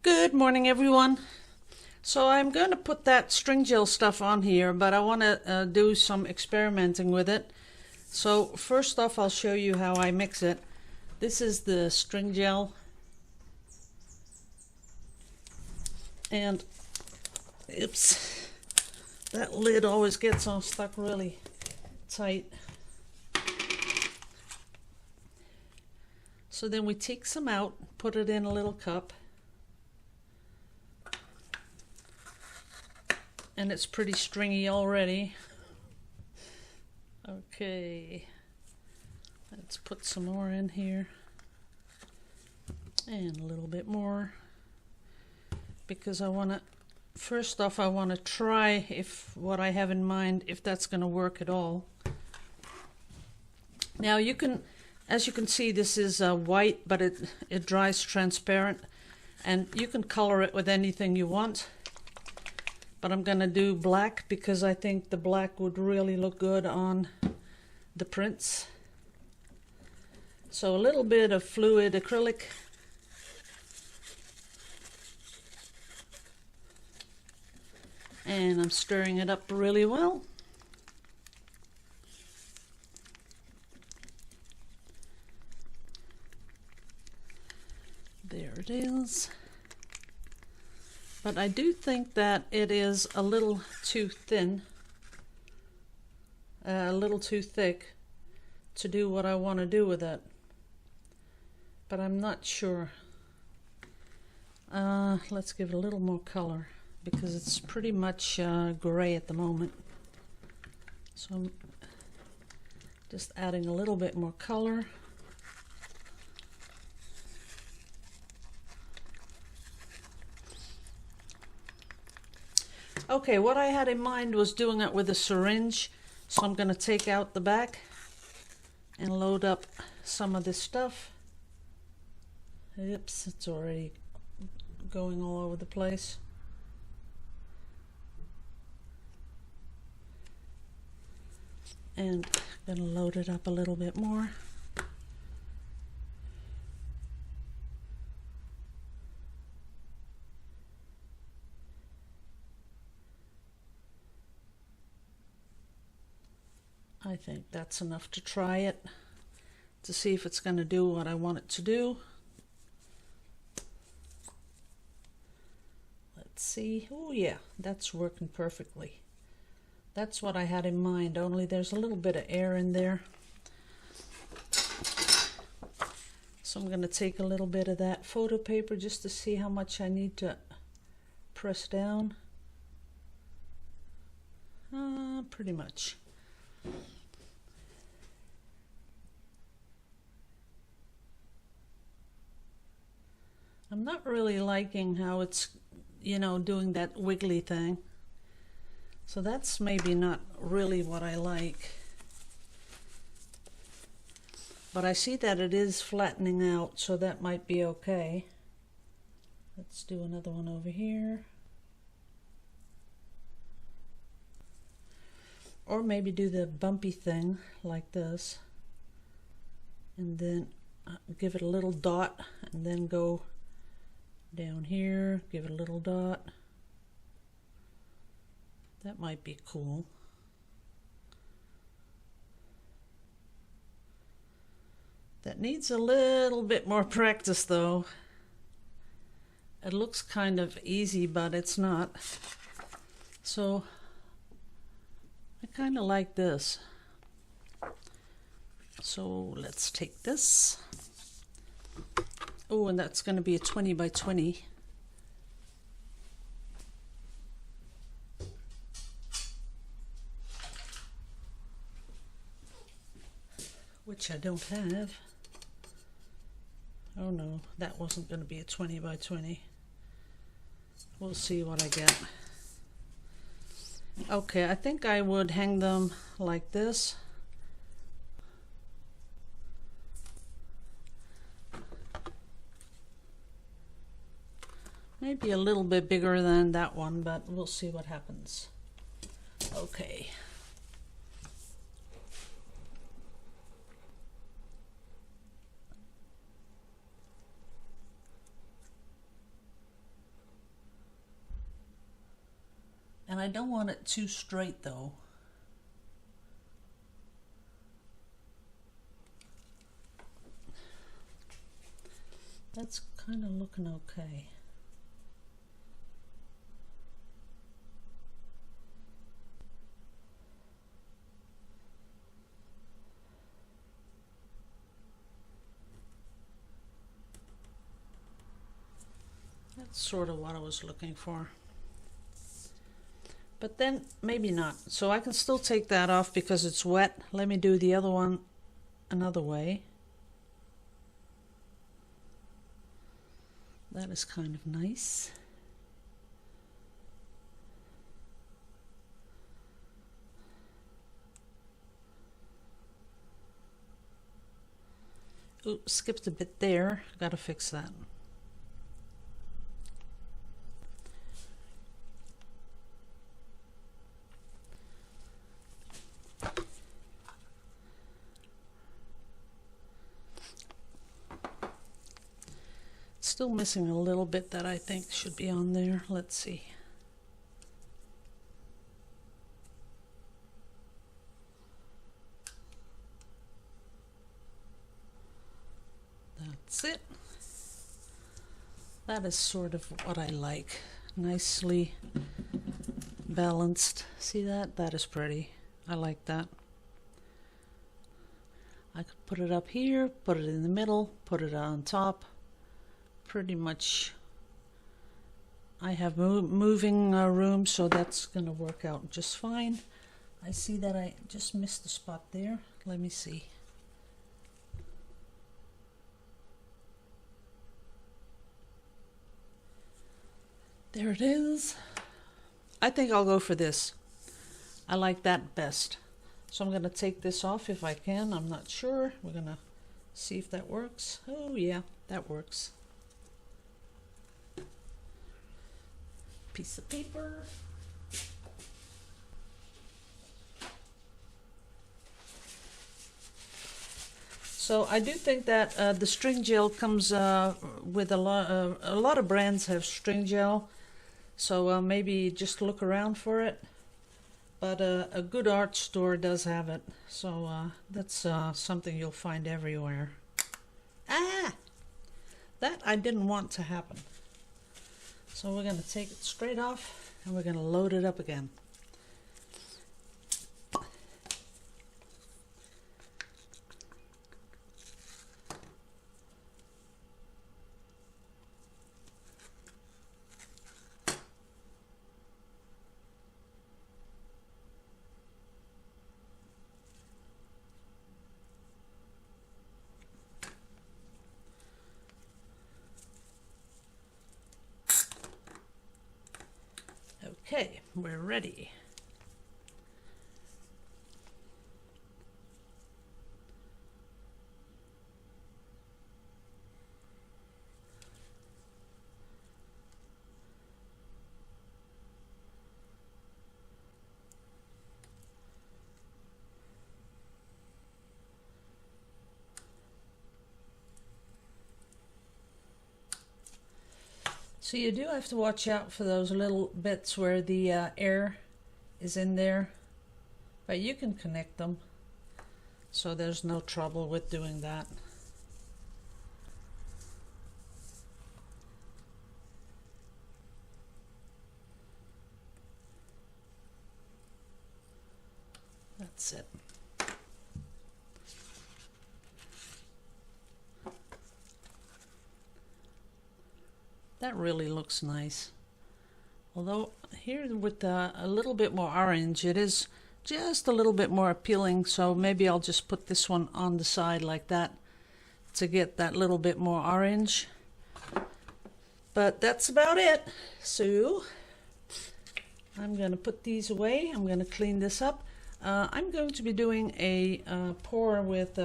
Good morning, everyone. So I'm going to put that string gel stuff on here, but I want to do some experimenting with it. So first off, I'll show you how I mix it. This is the string gel. And, oops, that lid always gets all stuck really tight. So then we take some out, put it in a little cup. And it's pretty stringy already. Okay, let's put some more in here. And a little bit more. Because I want to, first off, I want to try if what I have in mind, if that's going to work at all. Now you can, as you can see, this is white, but it dries transparent. And you can color it with anything you want. But I'm going to do black because I think the black would really look good on the prints. So a little bit of fluid acrylic. And I'm stirring it up really well. There it is. But I do think that it is a little too thin, a little too thick to do what I want to do with it. But I'm not sure. Let's give it a little more color because it's pretty much gray at the moment. So I'm just adding a little bit more color. Okay, what I had in mind was doing it with a syringe, so I'm going to take out the back and load up some of this stuff. Oops, it's already going all over the place. And I'm going to load it up a little bit more. I think that's enough to try it, to see if it's going to do what I want it to do. Let's see. Oh yeah, that's working perfectly. That's what I had in mind, only there's a little bit of air in there. So I'm going to take a little bit of that photo paper just to see how much I need to press down. Pretty much. I'm not really liking how it's, doing that wiggly thing. So that's maybe not really what I like. But I see that it is flattening out, so that might be okay. Let's do another one over here. Or maybe do the bumpy thing like this. And then give it a little dot and then go down here, give it a little dot. That might be cool. That needs a little bit more practice though. It looks kind of easy, but it's not. So I kind of like this. So let's take this. Oh, and that's going to be a 20 by 20. Which I don't have. Oh no, that wasn't going to be a 20 by 20. We'll see what I get. Okay, I think I would hang them like this. Maybe a little bit bigger than that one, but we'll see what happens. Okay. I don't want it too straight though. That's kind of looking okay. That's sort of what I was looking for. But then maybe not. So I can still take that off because it's wet. Let me do the other one another way. That is kind of nice. Ooh, skipped a bit there. Gotta fix that. Still missing a little bit that I think should be on there. Let's see. That's it. That is sort of what I like. Nicely balanced. See that? That is pretty. I like that. I could put it up here, put it in the middle, put it on top. Pretty much I have moving room, so that's gonna work out just fine. I see that I just missed the spot there. Let me see. There it is. I think I'll go for this. I like that best. So I'm gonna take this off if I can. I'm not sure. We're gonna see if that works. Oh yeah, that works. Piece of paper. So I do think that the string gel comes with a lot of brands have string gel, so maybe just look around for it. But a good art store does have it, so that's something you'll find everywhere. Ah, that I didn't want to happen. So we're going to take it straight off and we're going to load it up again. Okay, we're ready. So you do have to watch out for those little bits where the air is in there, but you can connect them, so there's no trouble with doing that. That's it. That really looks nice. Although here with a little bit more orange, it is just a little bit more appealing. So maybe I'll just put this one on the side like that to get that little bit more orange. But that's about it. So I'm going to put these away. I'm going to clean this up. I'm going to be doing a pour with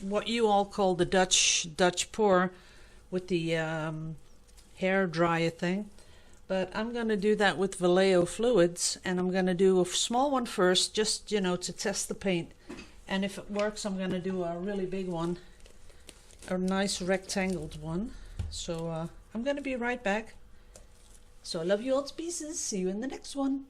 what you all call the Dutch pour, with the hair dryer thing, but I'm going to do that with Vallejo fluids, and I'm going to do a small one first, just, you know, to test the paint, and if it works I'm going to do a really big one, a nice rectangled one. So I'm going to be right back. So I love you all to pieces. See you in the next one.